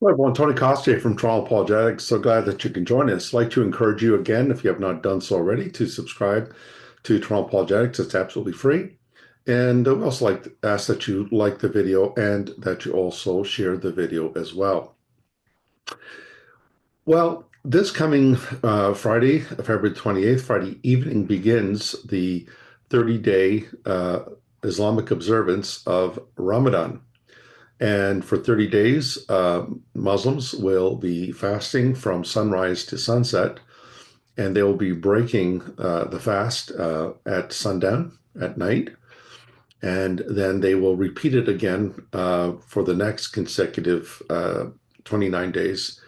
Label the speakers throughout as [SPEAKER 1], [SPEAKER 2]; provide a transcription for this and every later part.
[SPEAKER 1] Hello, everyone. Tony Costa here from Toronto Apologetics. So glad that you can join us. I'd like to encourage you again, if you have not done so already, to subscribe to Toronto Apologetics. It's absolutely free. And we also like to ask that you like the video and that you also share the video as well. Well, this coming Friday, February 28th, Friday evening, begins the 30-day Islamic observance of Ramadan. And for 30 days, Muslims will be fasting from sunrise to sunset, and they will be breaking the fast at sundown at night. And then they will repeat it again for the next consecutive 29 days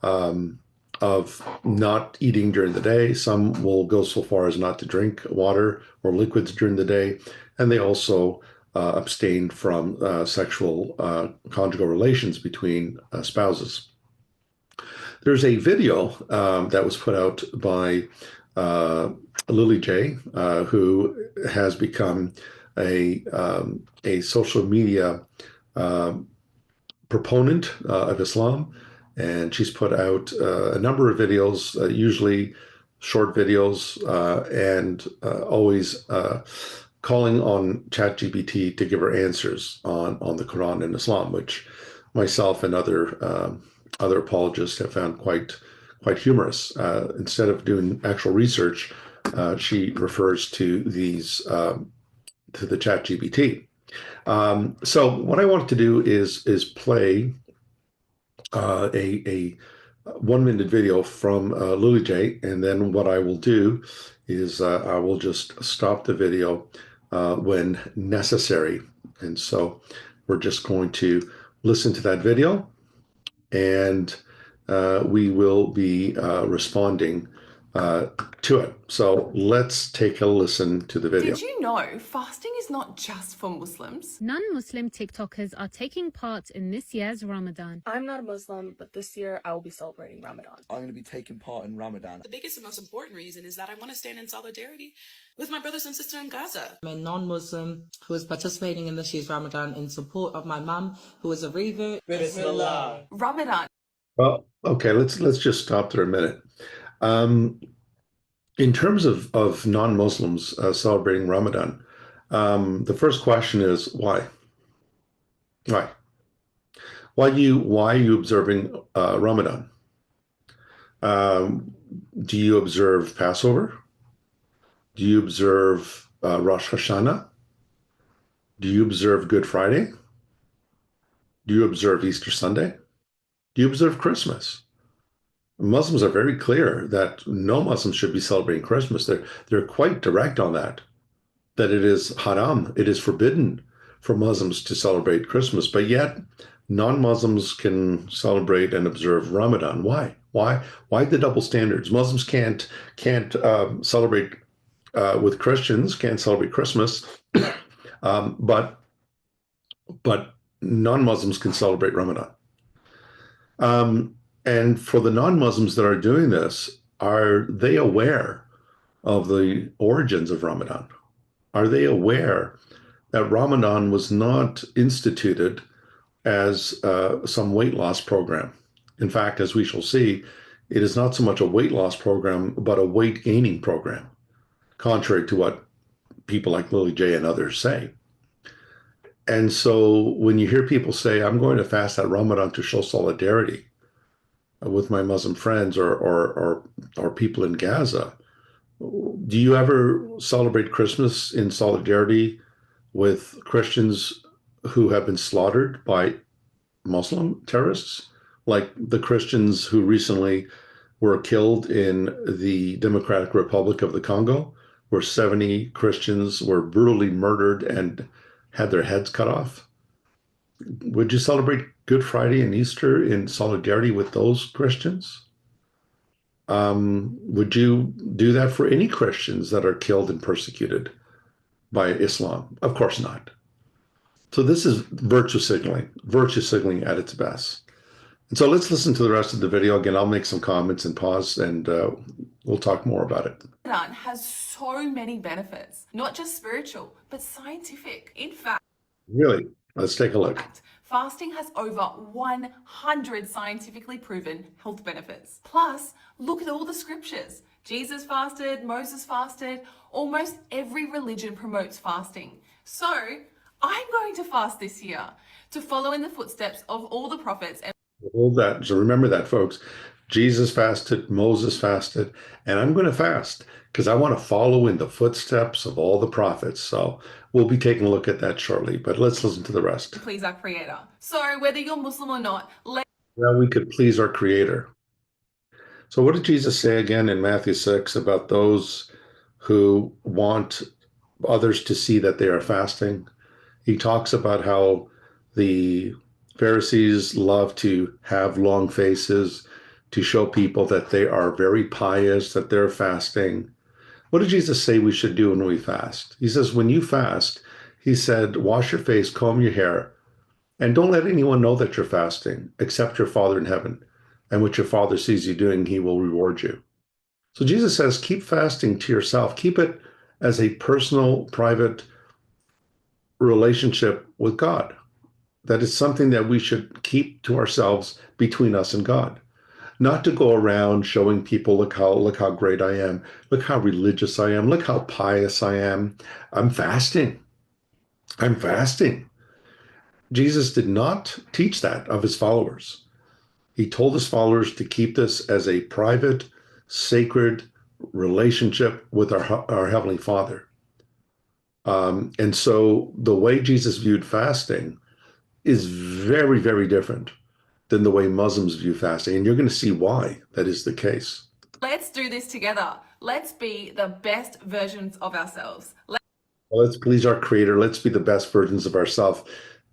[SPEAKER 1] of not eating during the day. Some will go so far as not to drink water or liquids during the day. And they also abstain from sexual conjugal relations between spouses. There's a video that was put out by Lily J, who has become a social media proponent of Islam, and she's put out a number of videos, usually short videos, and always calling on ChatGPT to give her answers on the Quran and Islam, which myself and other apologists have found quite humorous. Instead of doing actual research, she refers to these to the ChatGPT. So what I wanted to do is play a 1-minute video from Lily J, and then what I will do is I will just stop the video when necessary. And so we're just going to listen to that video, and we will be responding to it. So let's take a listen to the video.
[SPEAKER 2] Did you know fasting is not just for Muslims?
[SPEAKER 3] Non-Muslim TikTokers are taking part in this year's Ramadan.
[SPEAKER 4] I'm not a Muslim, but this year I will be celebrating Ramadan.
[SPEAKER 5] I'm going to be taking part in Ramadan.
[SPEAKER 6] The biggest and most important reason is that I want to stand in solidarity with my brothers and sisters in Gaza.
[SPEAKER 7] I'm a non-Muslim who is participating in this year's Ramadan in support of my mum, who is a revert.
[SPEAKER 4] Bismillah.
[SPEAKER 2] Ramadan.
[SPEAKER 1] Well, okay, let's just stop there a minute. In terms of non-Muslims celebrating Ramadan, the first question is why? Why? Why are you observing Ramadan? Do you observe Passover? Do you observe Rosh Hashanah? Do you observe Good Friday? Do you observe Easter Sunday? Do you observe Christmas? Muslims are very clear that no Muslims should be celebrating Christmas. They're quite direct on that it is haram, it is forbidden for Muslims to celebrate Christmas, but yet non-Muslims can celebrate and observe Ramadan. Why? Why the double standards? Muslims can't celebrate with Christians, can't celebrate Christmas, but non-Muslims can celebrate Ramadan. And for the non-Muslims that are doing this, are they aware of the origins of Ramadan? Are they aware that Ramadan was not instituted as some weight loss program? In fact, as we shall see, it is not so much a weight loss program, but a weight gaining program, contrary to what people like Lily J and others say. And so when you hear people say, I'm going to fast at Ramadan to show solidarity with my Muslim friends or people in Gaza, do you ever celebrate Christmas in solidarity with Christians who have been slaughtered by Muslim terrorists, like the Christians who recently were killed in the Democratic Republic of the Congo, where 70 Christians were brutally murdered and had their heads cut off? Would you celebrate Good Friday and Easter in solidarity with those Christians? Would you do that for any Christians that are killed and persecuted by Islam? Of course not. So this is virtue signaling at its best. And so let's listen to the rest of the video. Again, I'll make some comments and pause, and we'll talk more about it.
[SPEAKER 2] Ramadan has so many benefits, not just spiritual, but scientific. In fact,
[SPEAKER 1] Really? Let's take a look.
[SPEAKER 2] Fasting has over 100 scientifically proven health benefits. Plus, look at all the scriptures. Jesus fasted, Moses fasted, almost every religion promotes fasting. So, I'm going to fast this year to follow in the footsteps of all the prophets. And
[SPEAKER 1] Hold that. So remember that, folks. Jesus fasted, Moses fasted, and I'm going to fast because I want to follow in the footsteps of all the prophets. So we'll be taking a look at that shortly, but let's listen to the rest.
[SPEAKER 2] please our Creator. So, whether you're Muslim or not,
[SPEAKER 1] Well, we could please our Creator. So what did Jesus say again in Matthew 6 about those who want others to see that they are fasting? He talks about how the Pharisees love to have long faces to show people that they are very pious, that they're fasting. What did Jesus say we should do when we fast? He says, when you fast, he said, wash your face, comb your hair, and don't let anyone know that you're fasting except your Father in heaven. And what your Father sees you doing, he will reward you. So Jesus says, keep fasting to yourself. Keep it as a personal, private relationship with God. That is something that we should keep to ourselves between us and God. Not to go around showing people, look how great I am, look how religious I am, look how pious I am. I'm fasting. I'm fasting. Jesus did not teach that of his followers. He told his followers to keep this as a private, sacred relationship with our Heavenly Father. And so the way Jesus viewed fasting is very, very different than the way Muslims view fasting. And you're going to see why that is the case.
[SPEAKER 2] let's do this together. Let's be the best versions of ourselves.
[SPEAKER 1] Let's please our Creator. Let's be the best versions of ourselves.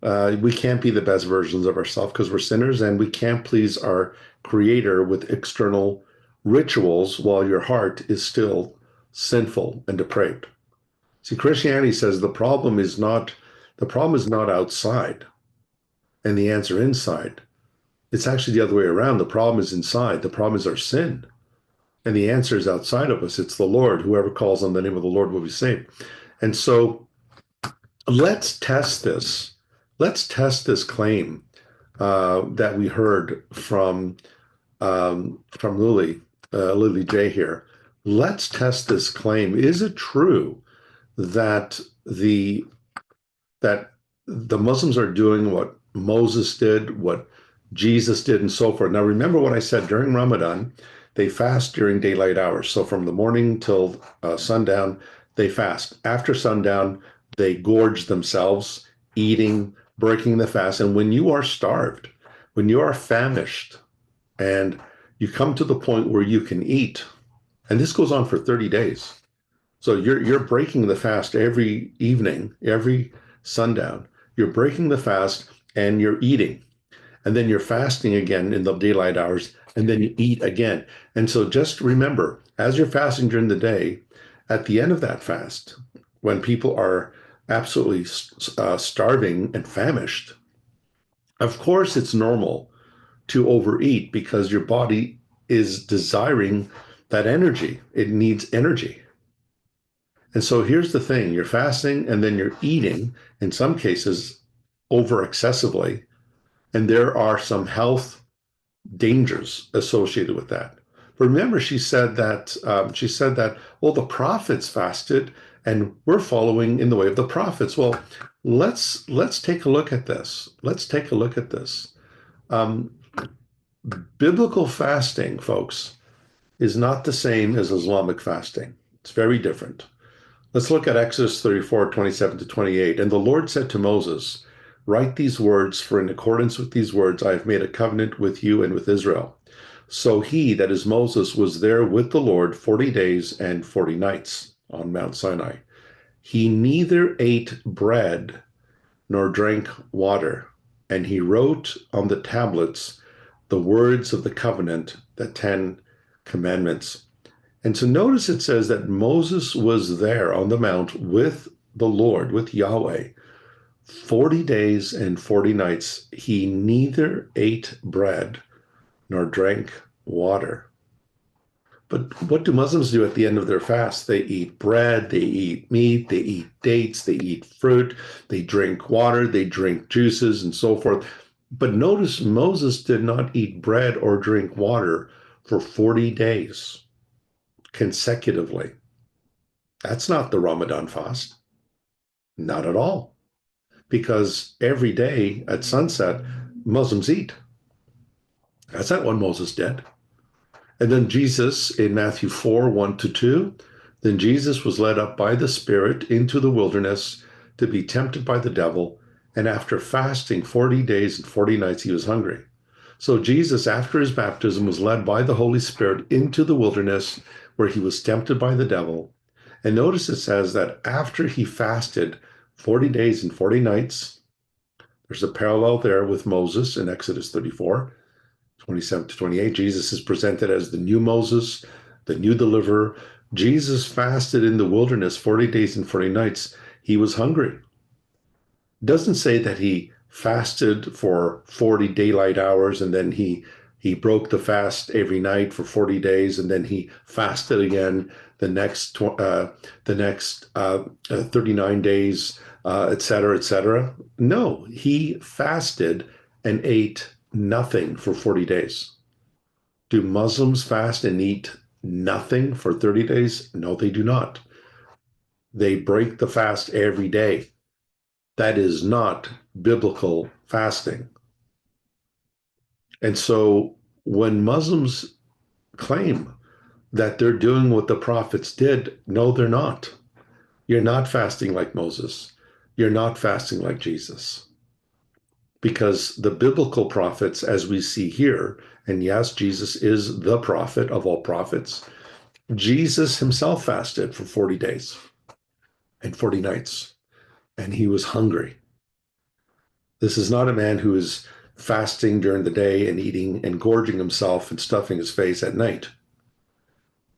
[SPEAKER 1] We can't be the best versions of ourselves because we're sinners, and we can't please our Creator with external rituals while your heart is still sinful and depraved. See, Christianity says the problem is not outside and the answer inside. It's actually the other way around. The problem is inside. The problem is our sin. And the answer is outside of us. It's the Lord. Whoever calls on the name of the Lord will be saved. And so let's test this. Let's test this claim that we heard from Lily J here. Let's test this claim. Is it true that the Muslims are doing what Moses did, what Jesus did, and so forth? Now, remember what I said during Ramadan, they fast during daylight hours. So from the morning till sundown, they fast. After sundown, they gorge themselves, eating, breaking the fast. And when you are starved, when you are famished, and you come to the point where you can eat, and this goes on for 30 days. So you're breaking the fast every evening, every sundown. You're breaking the fast and you're eating. And then you're fasting again in the daylight hours, and then you eat again. And so just remember, as you're fasting during the day, at the end of that fast, when people are absolutely starving and famished, of course it's normal to overeat because your body is desiring that energy. It needs energy. And so here's the thing, you're fasting and then you're eating, in some cases, over excessively. And there are some health dangers associated with that. But remember, she said that, well, the prophets fasted and we're following in the way of the prophets. Well, let's take a look at this. Let's take a look at this. Biblical fasting, folks, is not the same as Islamic fasting. It's very different. Let's look at Exodus 34, 27 to 28. And the Lord said to Moses, write these words, for in accordance with these words I have made a covenant with you and with Israel. So he, that is Moses, was there with the Lord 40 days and 40 nights on Mount Sinai. He neither ate bread nor drank water, and he wrote on the tablets the words of the covenant, the 10 commandments. And so notice it says that Moses was there on the mount with the Lord, with Yahweh, 40 days and 40 nights. He neither ate bread nor drank water. But what do Muslims do at the end of their fast? They eat bread, they eat meat, they eat dates, they eat fruit, they drink water, they drink juices, and so forth. But notice Moses did not eat bread or drink water for 40 days consecutively. That's not the Ramadan fast. Not at all. Because every day at sunset, Muslims eat. That's not what Moses did. And then Jesus in Matthew 4, 1 to 2, then Jesus was led up by the Spirit into the wilderness to be tempted by the devil. And after fasting 40 days and 40 nights, he was hungry. So Jesus, after his baptism, was led by the Holy Spirit into the wilderness where he was tempted by the devil. And notice it says that after he fasted 40 days and 40 nights, there's a parallel there with Moses in Exodus 34, 27 to 28. Jesus is presented as the new Moses, the new deliverer. Jesus fasted in the wilderness 40 days and 40 nights. He was hungry. It doesn't say that he fasted for 40 daylight hours and then he broke the fast every night for 40 days and then he fasted again the next 39 days, etc., etc. No, he fasted and ate nothing for 40 days. Do Muslims fast and eat nothing for 30 days? No, they do not. They break the fast every day. That is not biblical fasting. And so when Muslims claim that they're doing what the prophets did, no, they're not. You're not fasting like Moses. You're not fasting like Jesus. Because the biblical prophets, as we see here, and yes, Jesus is the prophet of all prophets, Jesus himself fasted for 40 days and 40 nights, and he was hungry. This is not a man who is fasting during the day and eating and gorging himself and stuffing his face at night.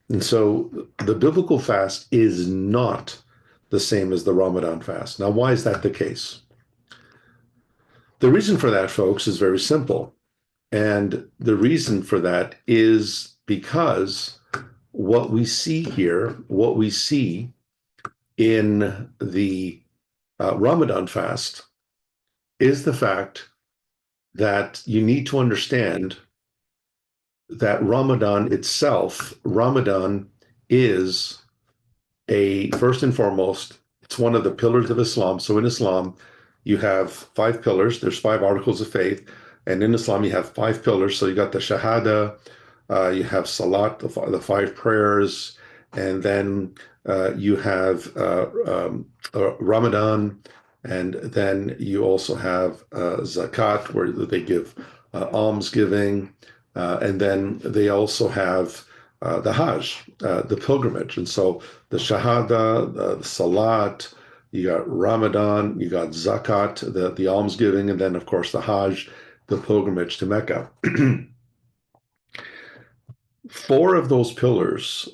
[SPEAKER 1] And so the biblical fast is not the same as the Ramadan fast. Now, why is that the case? The reason for that, folks, is very simple. And the reason for that is because what we see here, what we see in the Ramadan fast, is the fact that you need to understand that Ramadan itself, Ramadan is first and foremost, it's one of the pillars of Islam. So in Islam, you have 5 pillars. There's 5 articles of faith. And in Islam, you have 5 pillars. So you got the Shahada, you have Salat, the 5 prayers, and then you have Ramadan, and then you also have Zakat, where they give almsgiving, and then they also have the Hajj, the pilgrimage. And so the Shahada, the Salat, you got Ramadan, you got Zakat, the almsgiving, and then, of course, the Hajj, the pilgrimage to Mecca. 4 of those pillars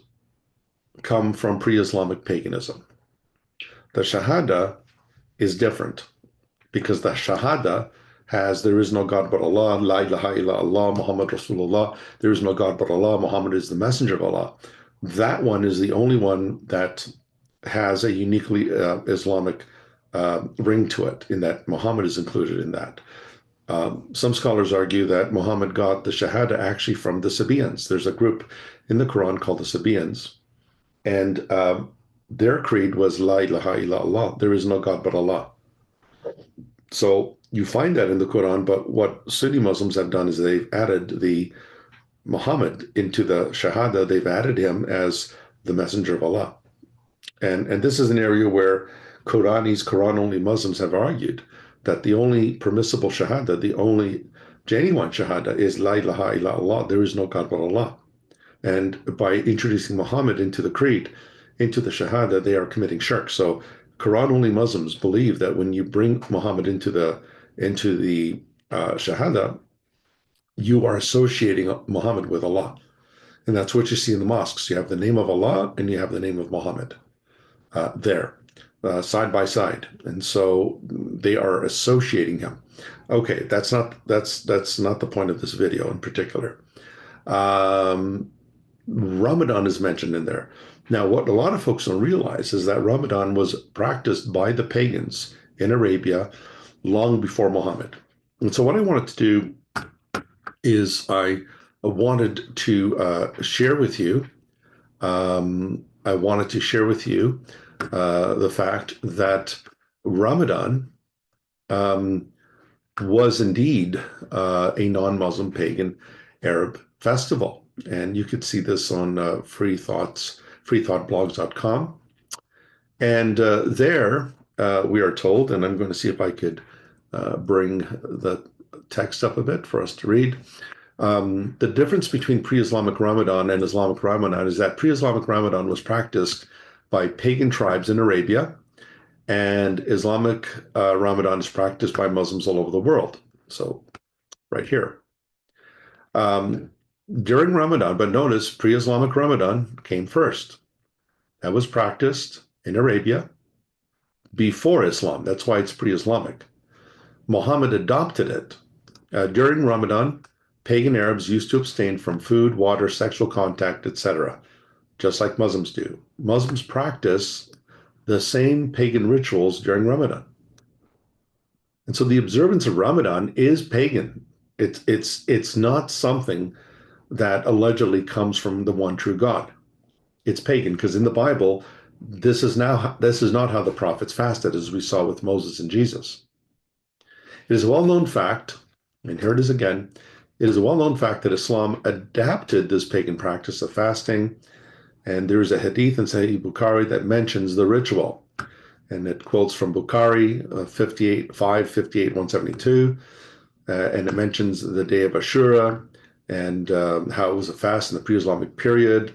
[SPEAKER 1] come from pre-Islamic paganism. The Shahada is different because the Shahada has, there is no God but Allah, La ilaha illallah, Muhammad Rasulullah, there is no God but Allah, Muhammad is the messenger of Allah. That one is the only one that has a uniquely Islamic ring to it, in that Muhammad is included in that. Some scholars argue that Muhammad got the Shahada actually from the Sabaeans. There's a group in the Quran called the Sabaeans, and their creed was La ilaha illallah, there is no God but Allah. So you find that in the Quran, but what Sunni Muslims have done is they've added the Muhammad into the Shahada. They've added him as the messenger of Allah. And this is an area where Quran-only Muslims have argued that the only permissible Shahada, the only genuine Shahada is La ilaha illallah, there is no God but Allah. And by introducing Muhammad into the creed, into the Shahada, they are committing shirk. So Quran-only Muslims believe that when you bring Muhammad into the Shahada, you are associating Muhammad with Allah. And that's what you see in the mosques. You have the name of Allah and you have the name of Muhammad there, side by side. And so they are associating him. Okay, that's not the point of this video in particular. Ramadan is mentioned in there. Now, what a lot of folks don't realize is that Ramadan was practiced by the pagans in Arabia long before Muhammad. And so, what I wanted to do is I wanted to share with you. I wanted to share with you the fact that Ramadan um, was indeed a non-Muslim pagan Arab festival. And you could see this on freethoughtblogs.com. And there we are told, and I'm going to see if I could bring the text up a bit for us to read. The difference between pre-Islamic Ramadan and Islamic Ramadan is that pre-Islamic Ramadan was practiced by pagan tribes in Arabia, and Islamic Ramadan is practiced by Muslims all over the world. So, right here. During Ramadan, but notice pre-Islamic Ramadan came first. That was practiced in Arabia before Islam. That's why it's pre-Islamic. Muhammad adopted it. During Ramadan, pagan Arabs used to abstain from food, water, sexual contact, etc., just like Muslims do. Muslims practice the same pagan rituals during Ramadan. And so the observance of Ramadan is pagan. It's not something that allegedly comes from the one true God. It's pagan because in the Bible, this is not how the prophets fasted, as we saw with Moses and Jesus. It is a well-known fact, and here it is again, it is a well-known fact that Islam adapted this pagan practice of fasting, and there is a hadith in Sahih Bukhari that mentions the ritual, and it quotes from Bukhari 172, and it mentions the day of Ashura, and how it was a fast in the pre-Islamic period,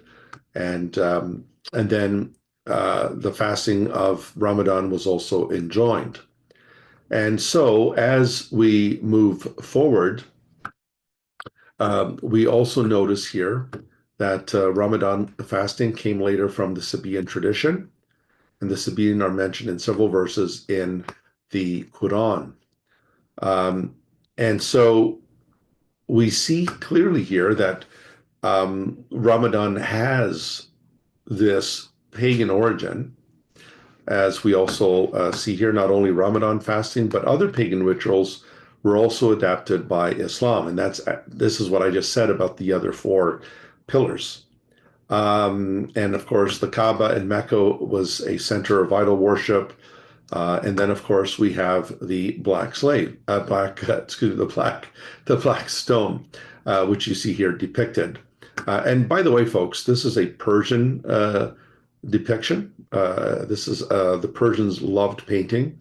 [SPEAKER 1] and then the fasting of Ramadan was also enjoined. And so as we move forward, we also notice here that Ramadan fasting came later from the Sabaean tradition, and the Sabaean are mentioned in several verses in the Quran. And so we see clearly here that Ramadan has this pagan origin, as we also see here, not only Ramadan fasting, but other pagan rituals were also adapted by Islam. And this is what I just said about the other four pillars. And of course, the Kaaba in Mecca was a center of idol worship. And then, of course, we have the black stone, which you see here depicted. And by the way, folks, this is a Persian depiction. This is the Persians loved painting.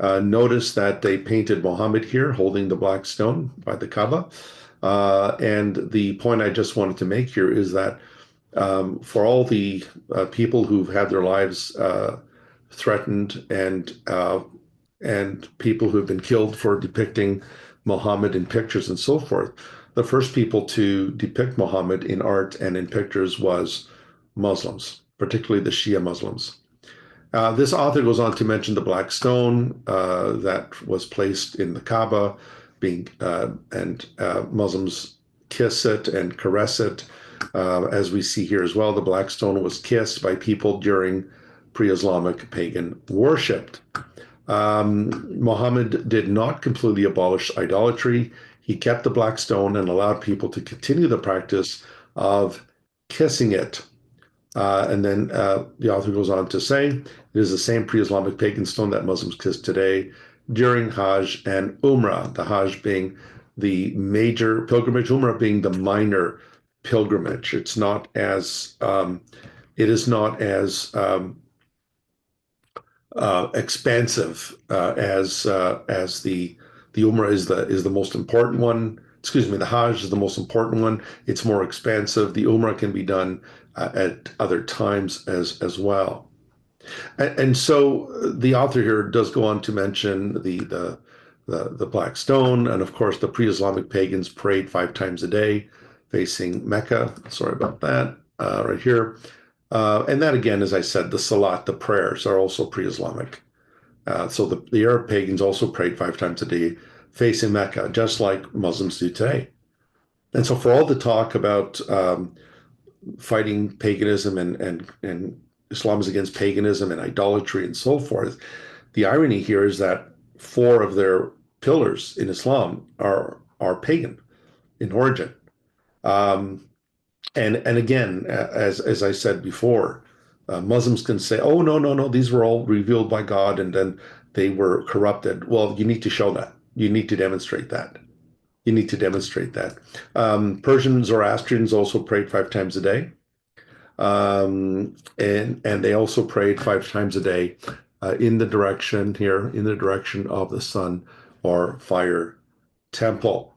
[SPEAKER 1] Notice that they painted Muhammad here holding the black stone by the Kaaba. And the point I just wanted to make here is that for all the people who've had their lives threatened and people who have been killed for depicting Muhammad in pictures and so forth, the first people to depict Muhammad in art and in pictures was Muslims, particularly the Shia Muslims. This author goes on to mention the black stone that was placed in the Kaaba, and Muslims kiss it and caress it. As we see here as well, the black stone was kissed by people during pre-Islamic pagan worship. Muhammad did not completely abolish idolatry. He kept the black stone and allowed people to continue the practice of kissing it. And then the author goes on to say, it is the same pre-Islamic pagan stone that Muslims kiss today during Hajj and Umrah, the Hajj being the major pilgrimage, Umrah being the minor pilgrimage. It is not as expansive as the Umrah is the most important one. Excuse me, the Hajj is the most important one. It's more expansive. The Umrah can be done at other times as well. And so the author here does go on to mention the black stone, and of course the pre-Islamic pagans prayed 5 times a day facing Mecca. Sorry about that, right here. And that again, as I said, the salat, the prayers are also pre-Islamic. So the Arab pagans also prayed 5 times a day facing Mecca, just like Muslims do today. And so for all the talk about fighting paganism and Islam is against paganism and idolatry and so forth. The irony here is that four of their pillars in Islam are pagan in origin. Um, and again, as I said before, Muslims can say, "Oh no, no, no, these were all revealed by God, and then they were corrupted." Well, you need to show that. You need to demonstrate that. You need to demonstrate that. Persian Zoroastrians also prayed 5 times a day, and they also prayed 5 times a day in the direction of the sun or fire temple.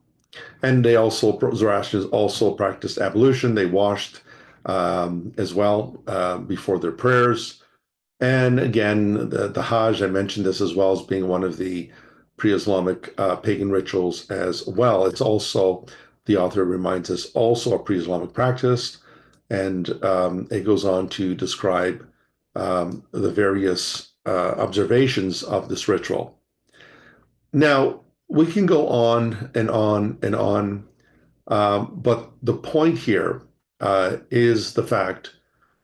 [SPEAKER 1] And Zoroastrians also practiced ablution. They washed as well before their prayers. And again, the Hajj, I mentioned this as well as being one of the pre-Islamic pagan rituals as well. It's also, the author reminds us, also a pre-Islamic practice. And it goes on to describe the various observations of this ritual. Now, we can go on and on and on, but the point here is the fact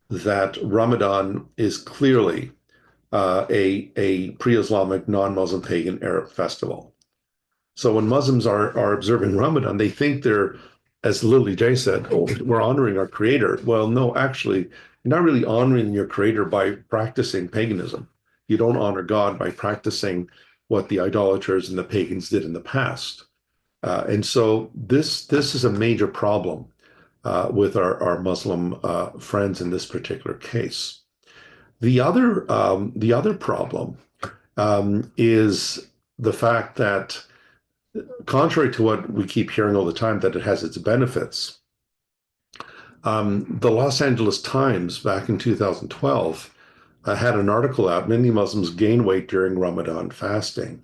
[SPEAKER 1] that Ramadan is clearly a pre-Islamic, non-Muslim pagan Arab festival. So when Muslims are observing Ramadan, they think they're, as Lily J said, "Oh, we're honoring our creator." Well, no, actually, you're not really honoring your creator by practicing paganism. You don't honor God by practicing what the idolaters and the pagans did in the past. And so this is a major problem with our Muslim friends in this particular case. The other problem is the fact that, contrary to what we keep hearing all the time, that it has its benefits. The Los Angeles Times back in 2012 had an article out, "Many Muslims gain weight during Ramadan fasting,"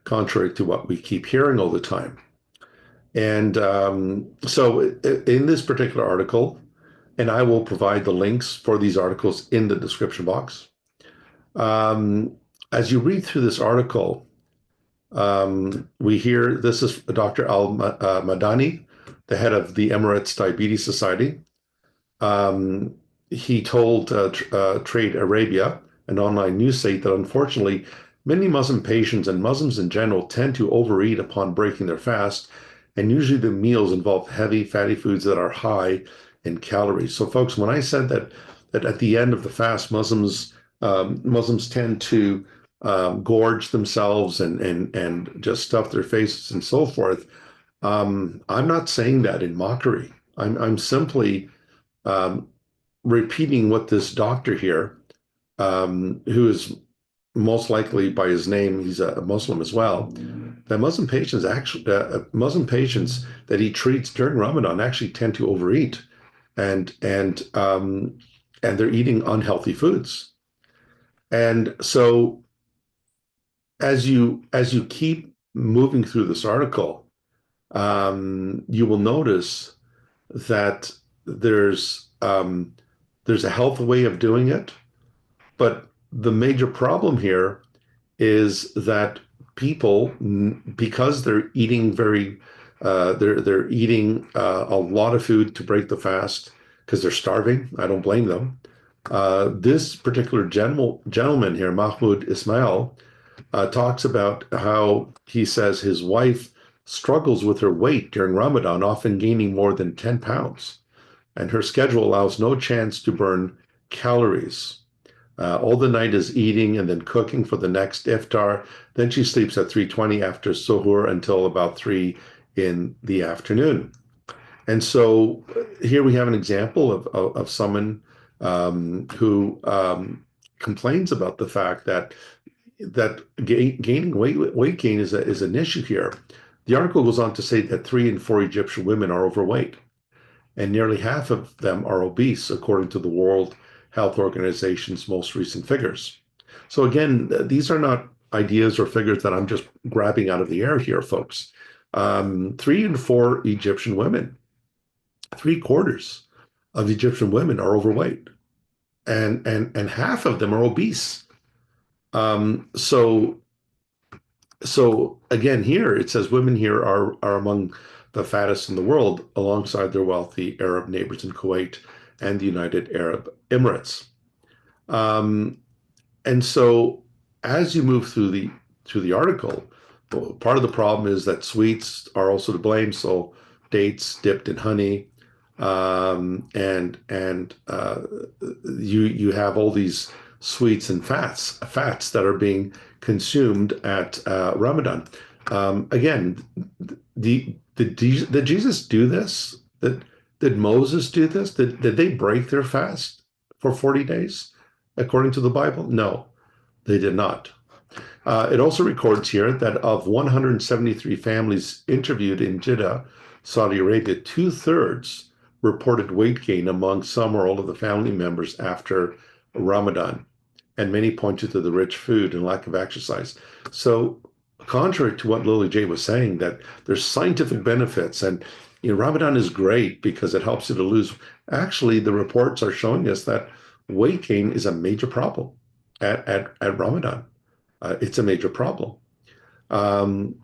[SPEAKER 1] contrary to what we keep hearing all the time. And so in this particular article, and I will provide the links for these articles in the description box. As you read through this article, we hear this is Dr. Madani, the head of the Emirates Diabetes Society. He told Trade Arabia, an online news site, that unfortunately, many Muslim patients and Muslims in general tend to overeat upon breaking their fast, and usually the meals involve heavy, fatty foods that are high in calories. So, folks, when I said that at the end of the fast, Muslims tend to gorge themselves and just stuff their faces and so forth, I'm not saying that in mockery. I'm simply repeating what this doctor here, who is most likely by his name, he's a Muslim as well, that Muslim patients that he treats during Ramadan actually tend to overeat, and they're eating unhealthy foods. And so as you keep moving through this article, you will notice that there's a health way of doing it, but the major problem here is that people, because they're eating they're eating a lot of food to break the fast because they're starving. I don't blame them. This particular gentleman here, Mahmoud Ismail, talks about how he says his wife struggles with her weight during Ramadan, often gaining more than 10 pounds, and her schedule allows no chance to burn calories. All the night is eating and then cooking for the next iftar. Then she sleeps at 3:20 after suhoor until about 3 in the afternoon. And so here we have an example of someone who complains about the fact that gaining weight gain is an issue here. The article goes on to say that 3 in 4 Egyptian women are overweight, and nearly half of them are obese, according to the World Health Organization's most recent figures. So again, these are not ideas or figures that I'm just grabbing out of the air here, folks. 3 in 4 Egyptian women, 3/4 of Egyptian women are overweight, and half of them are obese. So again, here it says women here are among the fattest in the world alongside their wealthy Arab neighbors in Kuwait and the United Arab Emirates. Um, and so as you move through the article, part of the problem is that sweets are also to blame. So dates dipped in honey, and you have all these sweets and fats that are being consumed at Ramadan. Again, did Jesus do this? Did Moses do this? Did they break their fast for 40 days according to the Bible? No, they did not. It also records here that of 173 families interviewed in Jeddah, Saudi Arabia, two-thirds reported weight gain among some or all of the family members after Ramadan, and many pointed to the rich food and lack of exercise. So, contrary to what Lily J was saying, that there's scientific benefits, and Ramadan is great because it helps you to lose. Actually, the reports are showing us that weight gain is a major problem at Ramadan. It's a major problem. And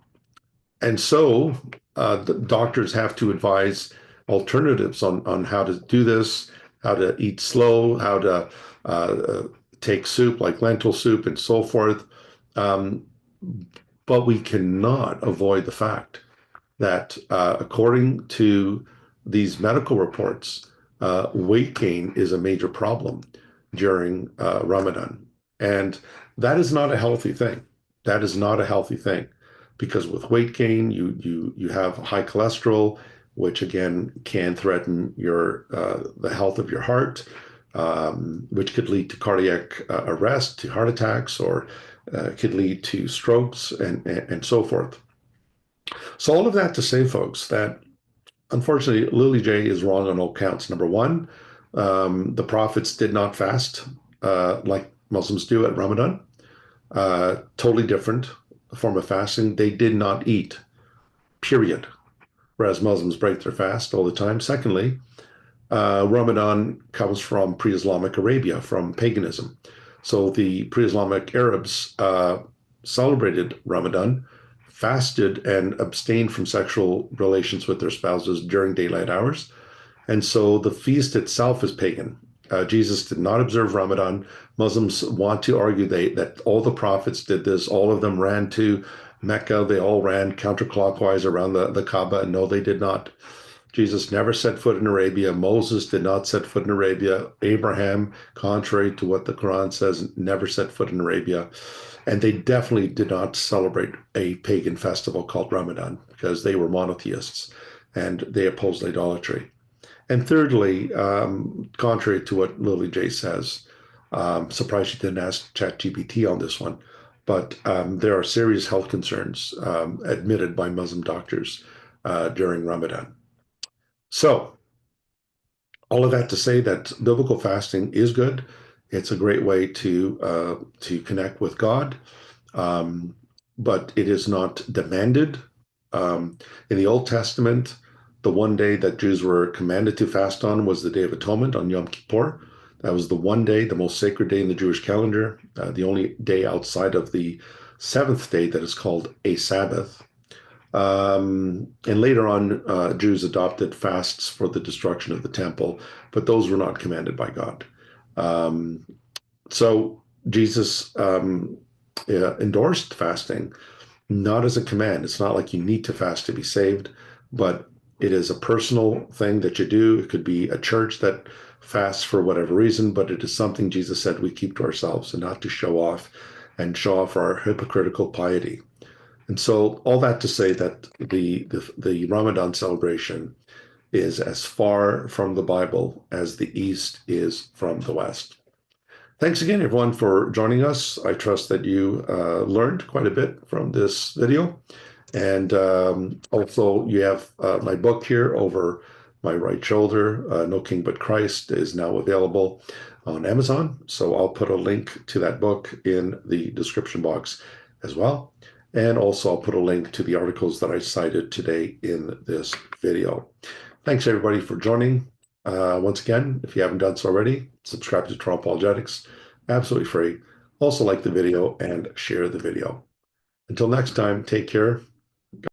[SPEAKER 1] so the doctors have to advise alternatives on how to do this, how to eat slow, how to take soup like lentil soup and so forth. But we cannot avoid the fact that according to these medical reports, weight gain is a major problem during Ramadan. And that is not a healthy thing. That is not a healthy thing, because with weight gain, you have high cholesterol, which again can threaten the health of your heart, which could lead to cardiac arrest, to heart attacks, or could lead to strokes and so forth. So all of that to say, folks, that unfortunately Lily J is wrong on all counts. Number one, the prophets did not fast like Muslims do at Ramadan. Totally different form of fasting. They did not eat, period. Whereas Muslims break their fast all the time. Secondly, Ramadan comes from pre-Islamic Arabia, from paganism. So the pre-Islamic Arabs celebrated Ramadan, fasted and abstained from sexual relations with their spouses during daylight hours. And so the feast itself is pagan. Jesus did not observe Ramadan. Muslims want to argue that all the prophets did this. All of them ran to Mecca. They all ran counterclockwise around the Kaaba. And no, they did not. Jesus never set foot in Arabia. Moses did not set foot in Arabia. Abraham, contrary to what the Quran says, never set foot in Arabia. And they definitely did not celebrate a pagan festival called Ramadan, because they were monotheists and they opposed idolatry. And thirdly, contrary to what Lily J says, surprised she didn't ask ChatGPT on this one, but there are serious health concerns admitted by Muslim doctors during Ramadan. So all of that to say that biblical fasting is good. It's a great way to connect with God, but it is not demanded. In the Old Testament, the one day that Jews were commanded to fast on was the Day of Atonement on Yom Kippur. That was the one day, the most sacred day in the Jewish calendar, the only day outside of the seventh day that is called a Sabbath. And later on, Jews adopted fasts for the destruction of the temple, but those were not commanded by God. So Jesus endorsed fasting, not as a command. It's not like you need to fast to be saved, but it is a personal thing that you do. It could be a church that fasts for whatever reason, but it is something Jesus said we keep to ourselves and not to show off our hypocritical piety. And so all that to say that the Ramadan celebration is as far from the Bible as the East is from the West. Thanks again, everyone, for joining us. I trust that you learned quite a bit from this video. And also, you have my book here over my right shoulder, No King But Christ, is now available on Amazon. So I'll put a link to that book in the description box as well. And also, I'll put a link to the articles that I cited today in this video. Thanks, everybody, for joining. Once again, if you haven't done so already, subscribe to Trump Apologetics, absolutely free. Also, like the video and share the video. Until next time, take care.